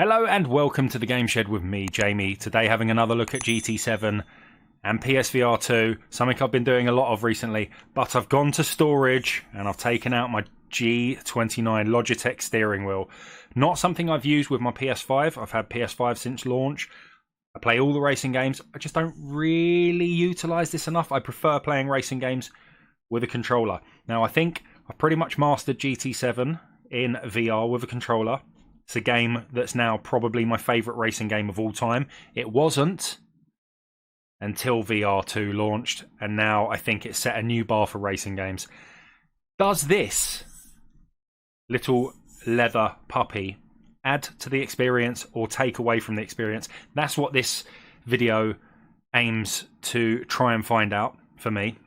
Hello and welcome to the Game Shed with me, Jamie. Today having another look at GT7 and PSVR 2, something I've been doing a lot of recently, but I've gone to storage and I've taken out my G29 Logitech steering wheel. Not something I've used with my PS5. I've had PS5 since launch. I play all the racing games. I just don't really utilise this enough. I prefer playing racing games with a controller. Now I think I've pretty much mastered GT7 in VR with a controller. It's a game that's now probably my favourite racing game of all time. It wasn't until VR2 launched, and now I think it's set a new bar for racing games. Does this little leather puppy add to the experience or take away from the experience? That's what this video aims to try and find out for me.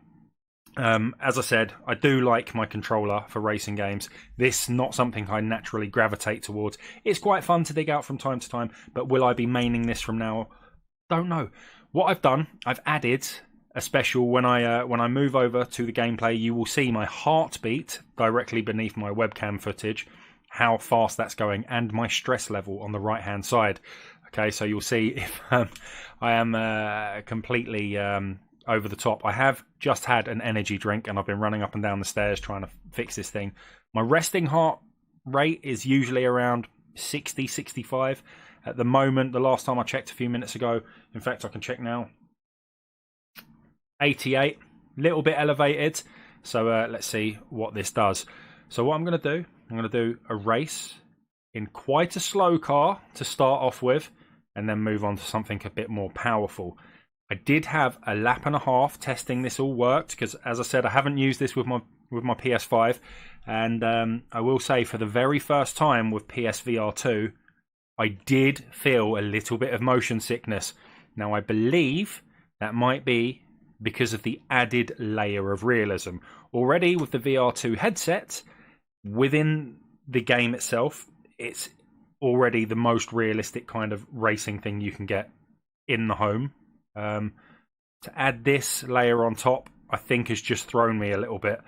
As I said, I do like my controller for racing games. This not something I naturally gravitate towards. It's quite fun to dig out from time to time, but will I be maining this from now? Don't know. What I've done, I've added a special. When I move over to the gameplay, you will see my heartbeat directly beneath my webcam footage, how fast that's going, and my stress level on the right hand side. Okay, so you'll see if I am completely over the top. I have just had an energy drink and I've been running up and down the stairs trying to fix this thing. My resting heart rate is usually around 60, 65. At the moment, the last time I checked a few minutes ago, in fact I can check now, 88, little bit elevated. So let's see what this does. So what I'm going to do, I'm going to do a race in quite a slow car to start off with, and then move on to something a bit more powerful. I did have a lap and a half testing this all worked, because as I said, I haven't used this with my PS5, and I will say for the very first time with PSVR 2, I did feel a little bit of motion sickness. Now I believe that might be because of the added layer of realism. Already with the VR2 headset, within the game itself, it's already the most realistic kind of racing thing you can get in the home. To add this layer on top, I think has just thrown me a little bit,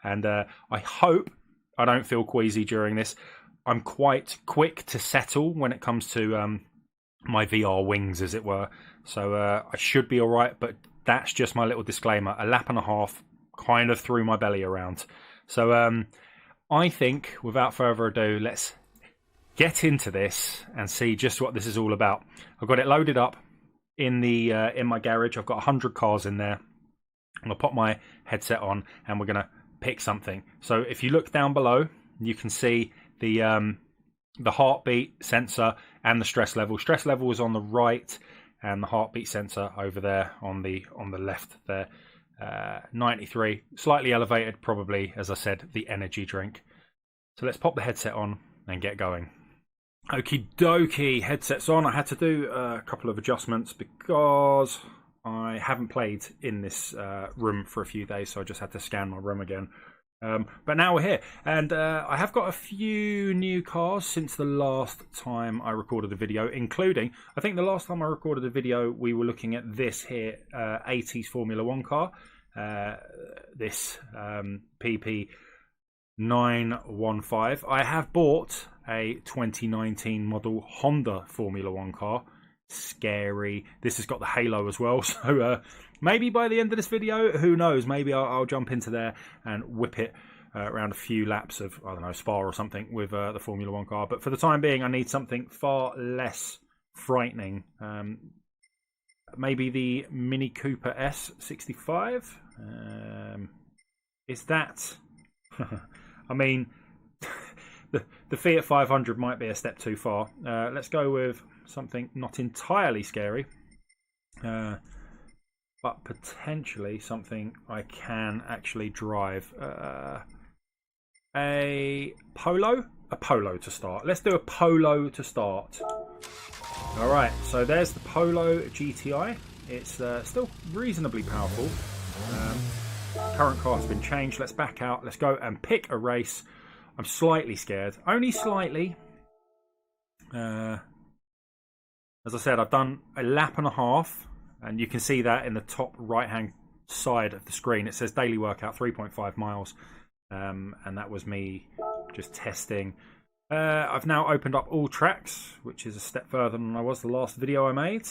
and I hope I don't feel queasy during this. I'm quite quick to settle when it comes to my VR wings, as it were, so I should be alright, but that's just my little disclaimer. A lap and a half kind of threw my belly around. So I think, without further ado, let's get into this and see just what this is all about. I've got it loaded up in my garage. I've got 100 cars in there. I'm gonna pop my headset on and we're gonna pick something. So if you look down below, you can see the heartbeat sensor and the stress level. Stress level is on the right, and the heartbeat sensor over there on the left there. 93, slightly elevated, probably, as I said, the energy drink. So let's pop the headset on and get going. Okie dokie, headsets on. I had to do a couple of adjustments because I haven't played in this room for a few days, so I just had to scan my room again. But now we're here, and I have got a few new cars since the last time I recorded a video, including, I think the last time I recorded a video, we were looking at this here, 80s Formula 1 car, this PP915. I have bought a 2019 model Honda Formula 1 car. Scary. This has got the halo as well, so maybe by the end of this video, who knows, maybe I'll jump into there and whip it around a few laps of, I don't know, Spa or something with the Formula 1 car. But for the time being, I need something far less frightening. Maybe the Mini Cooper S65. Is that I mean, the Fiat 500 might be a step too far. Let's go with something not entirely scary, but potentially something I can actually drive. A Polo to start. Let's do a Polo to start. Alright, so there's the Polo GTI. It's still reasonably powerful. Current car has been changed. Let's back out. Let's go and pick a race. I'm slightly scared. Only slightly. As I said, I've done a lap and a half, and you can see that in the top right hand side of the screen. It says daily workout 3.5 miles, and that was me just testing I've now opened up all tracks, which is a step further than I was the last video I made.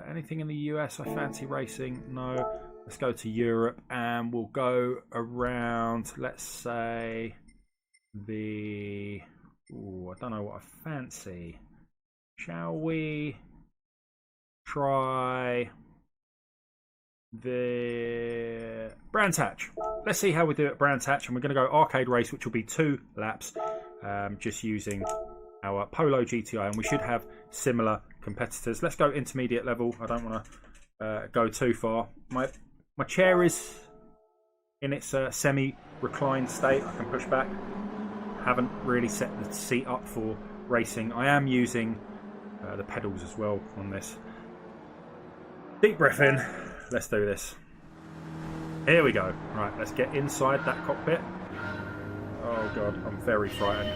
Anything in the US I fancy racing? No. Let's go to Europe and we'll go around, let's say, the... Ooh, I don't know what I fancy. Shall we try the Brands Hatch? Let's see how we do at Brands Hatch, and we're going to go arcade race, which will be 2 laps, just using our Polo GTI, and we should have similar competitors. Let's go intermediate level. I don't want to go too far. My chair is in its semi-reclined state. I can push back. Haven't really set the seat up for racing. I am using the pedals as well on this. Deep breath in. Let's do this. Here we go. Right, let's get inside that cockpit. Oh god, I'm very frightened.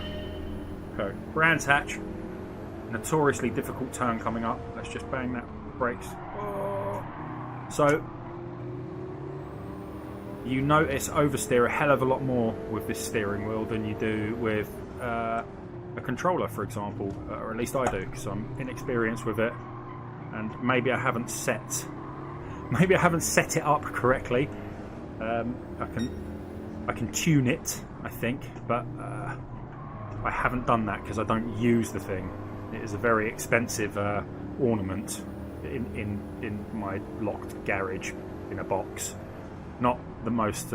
Okay, Brands Hatch. Notoriously difficult turn coming up. Let's just bang that brakes. Oh. So you notice oversteer a hell of a lot more with this steering wheel than you do with a controller, for example, or at least I do, because I'm inexperienced with it, and maybe I haven't set it up correctly. I can tune it, I think, but I haven't done that because I don't use the thing. It is a very expensive ornament in my locked garage in a box. Not the most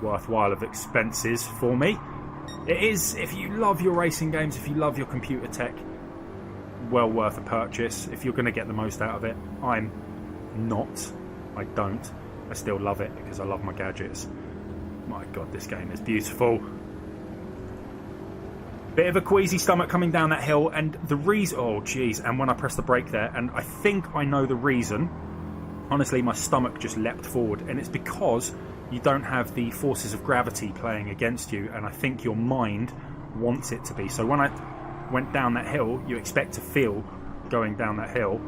worthwhile of expenses for me. It is, if you love your racing games, if you love your computer tech, well worth a purchase if you're going to get the most out of it. I'm not. I don't. I still love it because I love my gadgets. My god, this game is beautiful. Bit of a queasy stomach coming down that hill, and the reason... Oh, jeez. And when I press the brake there, and I think I know the reason. Honestly, my stomach just leapt forward, and it's because you don't have the forces of gravity playing against you, and I think your mind wants it to be. So when I went down that hill, you expect to feel going down that hill,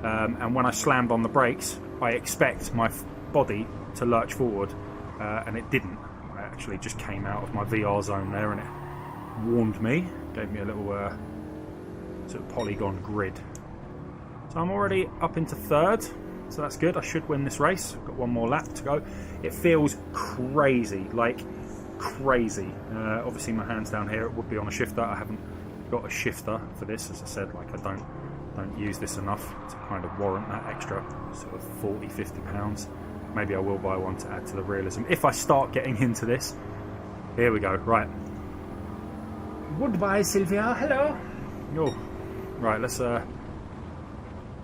and when I slammed on the brakes, I expect my body to lurch forward, and it didn't. I actually just came out of my VR zone there, and it warned me, gave me a little sort of polygon grid. So I'm already up into 3rd. So that's good. I should win this race. I've got one more lap to go. It feels crazy, like crazy. Obviously my hand's down here. It would be on a shifter. I haven't got a shifter for this, as I said. Like, I don't use this enough to kind of warrant that extra sort of 40-50 pounds. Maybe I will buy one to add to the realism if I start getting into this. Here we go. Right. Goodbye, Sylvia. Hello. Oh, right. Let's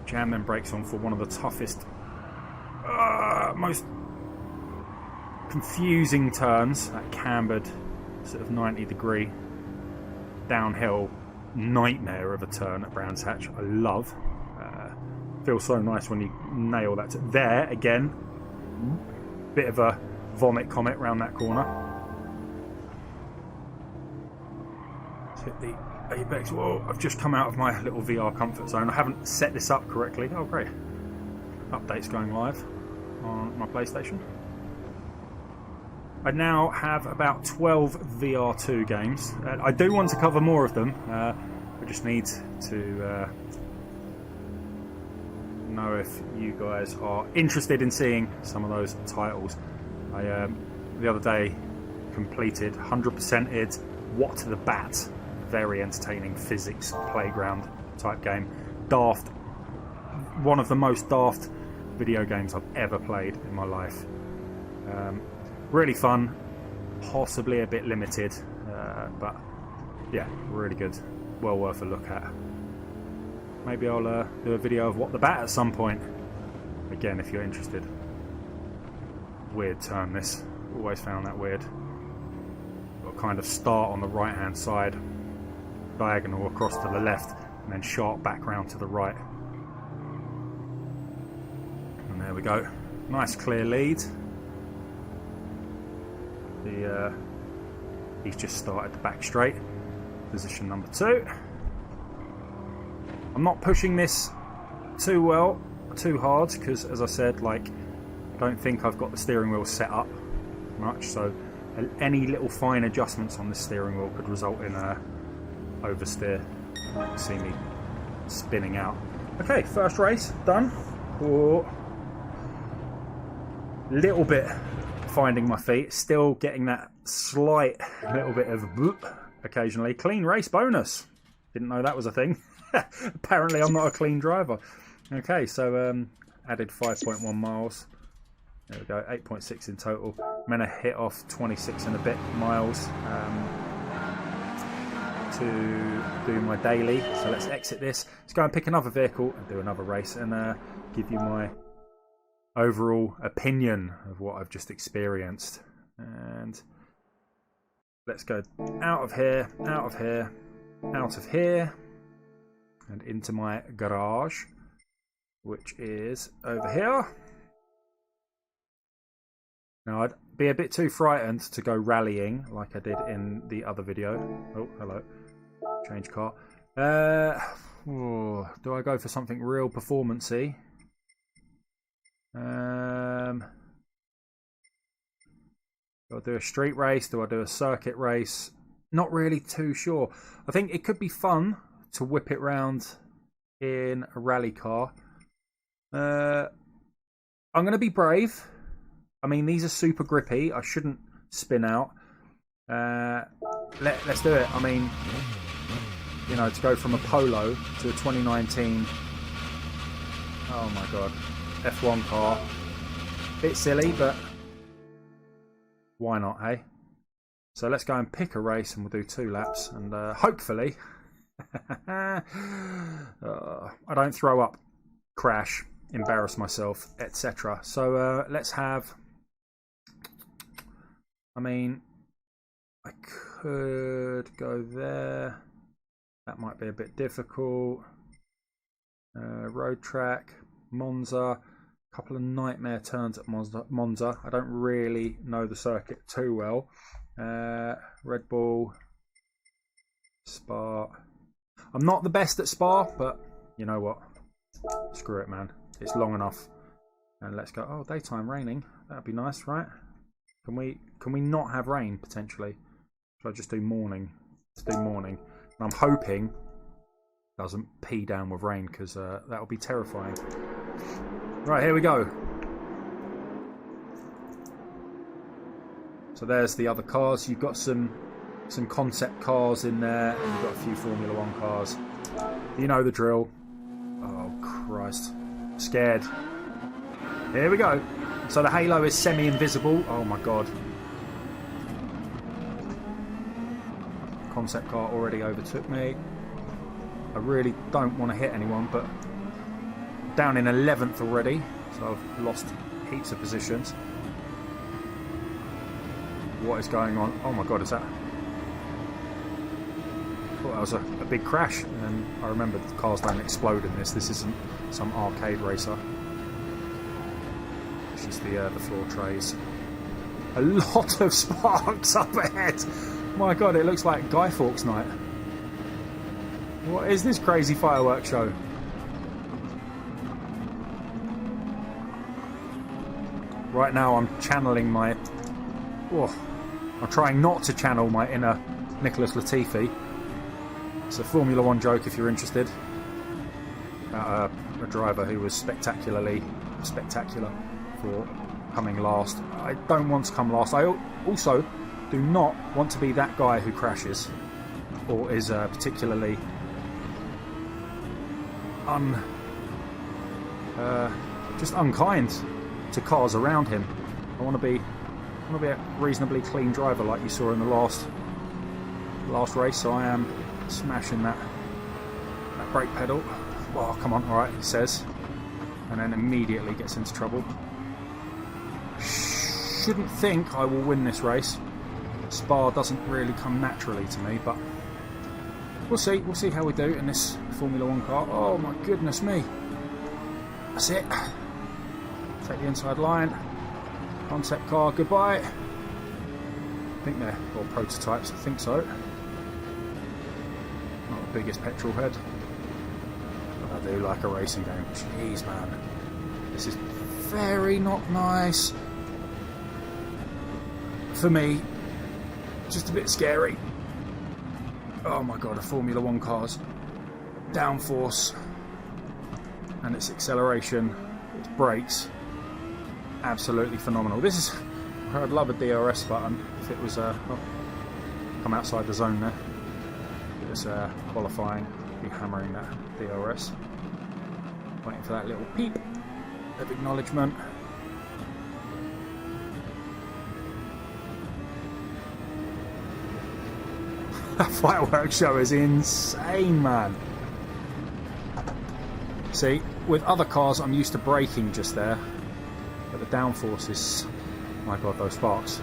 jam them brakes on for one of the toughest, most confusing turns. That cambered sort of 90-degree downhill nightmare of a turn at Brands Hatch. I love. Feels so nice when you nail that. There again, bit of a vomit comet round that corner. Let's hit the apex. Whoa, I've just come out of my little VR comfort zone. I haven't set this up correctly. Oh, great. Update's going live on my PlayStation. I now have about 12 VR2 games. I do want to cover more of them. I just need to know if you guys are interested in seeing some of those titles. I the other day completed 100%ed What the Bat. Very entertaining physics playground type game. Daft. One of the most daft video games I've ever played in my life. Really fun, possibly a bit limited, but yeah, really good. Well worth a look at. Maybe I'll do a video of What the Bat at some point. Again, if you're interested. Weird turn this. Always found that weird. Got to kind of start on the right hand side, diagonal across to the left, and then sharp back round to the right. And there we go. Nice clear lead. He's just started the back straight. Position number 2. I'm not pushing this too hard, because as I said, like, I don't think I've got the steering wheel set up much, so any little fine adjustments on the steering wheel could result in oversteer. See me spinning out. Okay, first race done. Oh, little bit finding my feet, still getting that slight little bit of boop occasionally. Clean race bonus. Didn't know that was a thing. Apparently I'm not a clean driver. Okay, so added 5.1 miles. There we go, 8.6 in total. I'm going to hit off 26 and a bit miles to do my daily. So let's exit this. Let's go and pick another vehicle and do another race and give you my overall opinion of what I've just experienced. And let's go out of here, out of here, out of here, and into my garage, which is over here. Now, I'd be a bit too frightened to go rallying like I did in the other video. Oh, hello. Change car. Do I go for something real performance-y? Do I do a street race? Do I do a circuit race? Not really too sure. I think it could be fun to whip it round in a rally car. I'm going to be brave. I mean, these are super grippy. I shouldn't spin out. Let's do it. I mean, you know, to go from a Polo to a 2019, oh my god, F1 car. Bit silly, but why not, hey? So let's go and pick a race and we'll do 2 laps and hopefully I don't throw up, crash, embarrass myself, etc. So let's have, I mean, I could go there. That might be a bit difficult. Road track, Monza. A couple of nightmare turns at Monza. I don't really know the circuit too well. Red Bull, Spa. I'm not the best at Spa, but you know what? Screw it, man. It's long enough. And let's go. Oh, daytime raining. That'd be nice, right? Can we not have rain potentially? Should I just do morning? Let's do morning. And I'm hoping it doesn't pee down with rain because that would be terrifying. Right, here we go. So there's the other cars. You've got some concept cars in there, and you've got a few Formula 1 cars. You know the drill. Oh Christ, scared. Here we go. So the halo is semi-invisible. Oh my god. Concept car already overtook me. I really don't want to hit anyone, but down in 11th already, so I've lost heaps of positions. What is going on? Oh my god, is that... I thought that was a big crash, and then I remember the cars don't explode in this. This isn't some arcade racer. This is the floor trays. A lot of sparks up ahead. My god, it looks like Guy Fawkes night. What is this crazy fireworks show? Right now I'm channeling my... Oh, I'm trying not to channel my inner Nicholas Latifi. It's a Formula 1 joke if you're interested. About a driver who was spectacular for coming last. I don't want to come last. I also do not want to be that guy who crashes or is particularly just unkind to cars around him. I want to be a reasonably clean driver like you saw in the last race. So I am smashing that brake pedal. Oh, come on, alright, he says, and then immediately gets into trouble. Shouldn't think I will win this race. Spa doesn't really come naturally to me, but we'll see how we do in this Formula 1 car. Oh my goodness me. That's it. Take the inside line. Concept car, goodbye. I think they're all prototypes, I think so. Not the biggest petrol head. But I do like a racing game. Jeez, man. This is very not nice. For me, just a bit scary. Oh my god, a Formula 1 car's downforce and its acceleration, its brakes, absolutely phenomenal. This is where I'd love a DRS button if it was come outside the zone there. If it was qualifying, be hammering that DRS. Waiting for that little peep of acknowledgement. That fireworks show is insane, man. See, with other cars I'm used to braking just there, but the downforce is, my god, those sparks.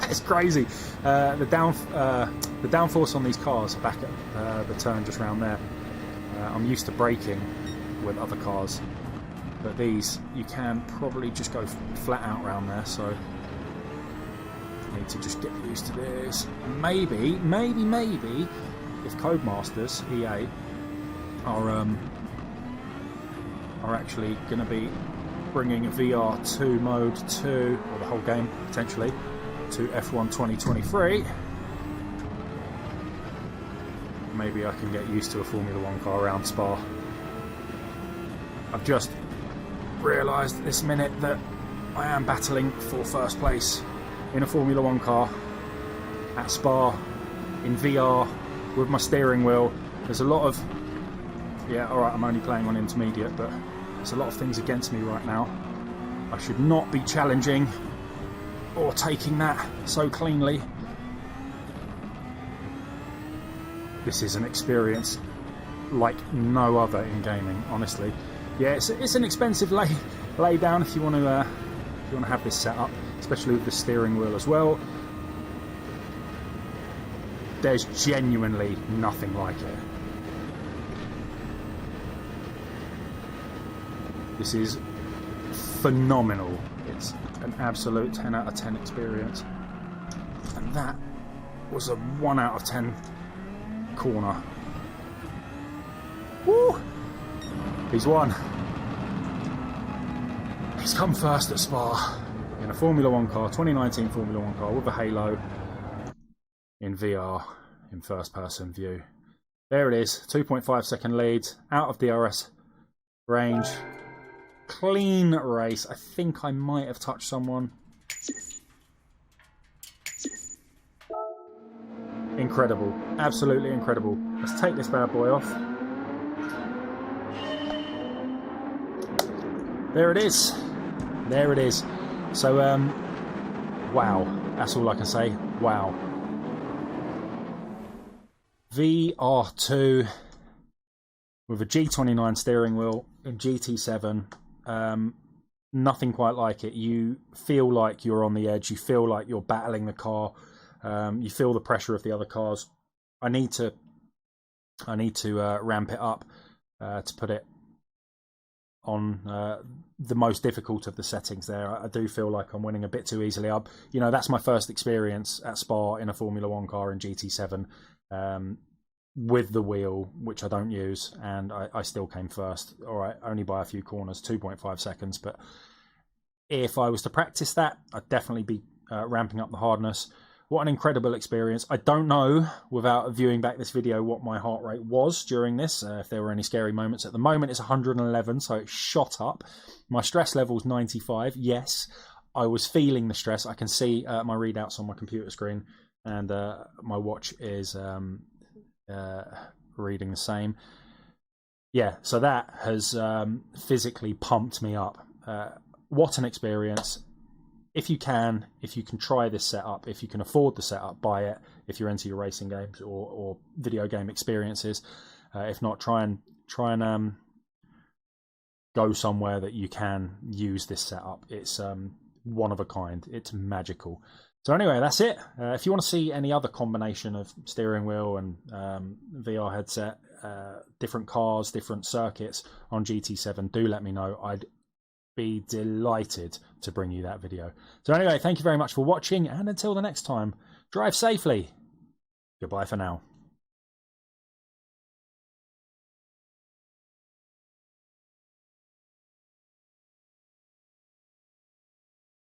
It's crazy. The downforce on these cars back at the turn just round there, I'm used to braking with other cars, but these you can probably just go flat out round there, so need to just get used to this. Maybe if Codemasters EA are actually going to be bringing a VR2 mode to, or the whole game potentially, to F1 2023, maybe I can get used to a Formula 1 car around Spa. I've just realised this minute that I am battling for first place in a Formula 1 car at Spa in VR with my steering wheel. There's a lot of, yeah, alright, I'm only playing on intermediate, but there's a lot of things against me right now. I should not be challenging or taking that so cleanly. This is an experience like no other in gaming, honestly. Yeah, it's an expensive lay down if you want to have this set up, especially with the steering wheel as well. There's genuinely nothing like it. This is phenomenal. It's an absolute 10 out of 10 experience. And that was a 1 out of 10 corner. Woo! He's won. He's come first at Spa in a Formula 1 car, 2019 Formula 1 car with a halo in VR, in first person view. There it is, 2.5 second lead, out of DRS range. Clean race. I think I might have touched someone. Incredible. Absolutely incredible. Let's take this bad boy off. There it is. There it is. So, wow. That's all I can say. Wow. VR2 with a G29 steering wheel in GT7. Nothing quite like it. You feel like you're on the edge. You feel like you're battling the car. You feel the pressure of the other cars. I need to ramp it up to put it on the most difficult of the settings there. I do feel like I'm winning a bit too easily. You know, that's my first experience at Spa in a Formula 1 car in GT7 with the wheel, which I don't use, and I still came first. All right, only by a few corners, 2.5 seconds. But if I was to practice that, I'd definitely be ramping up the hardness. What an incredible experience. I don't know, without viewing back this video, what my heart rate was during this, if there were any scary moments. At the moment, it's 111, so it shot up. My stress level's 95. Yes, I was feeling the stress. I can see my readouts on my computer screen, and my watch is reading the same. Yeah, so that has physically pumped me up. What an experience. If you can try this setup, if you can afford the setup, buy it. If you're into your racing games or video game experiences, if not, try and go somewhere that you can use this setup. It's one of a kind. It's magical. So anyway, that's it. If you want to see any other combination of steering wheel and VR headset, different cars, different circuits on GT7, do let me know. I'd be delighted to bring you that video. So anyway, thank you very much for watching, and until the next time, drive safely. Goodbye for now.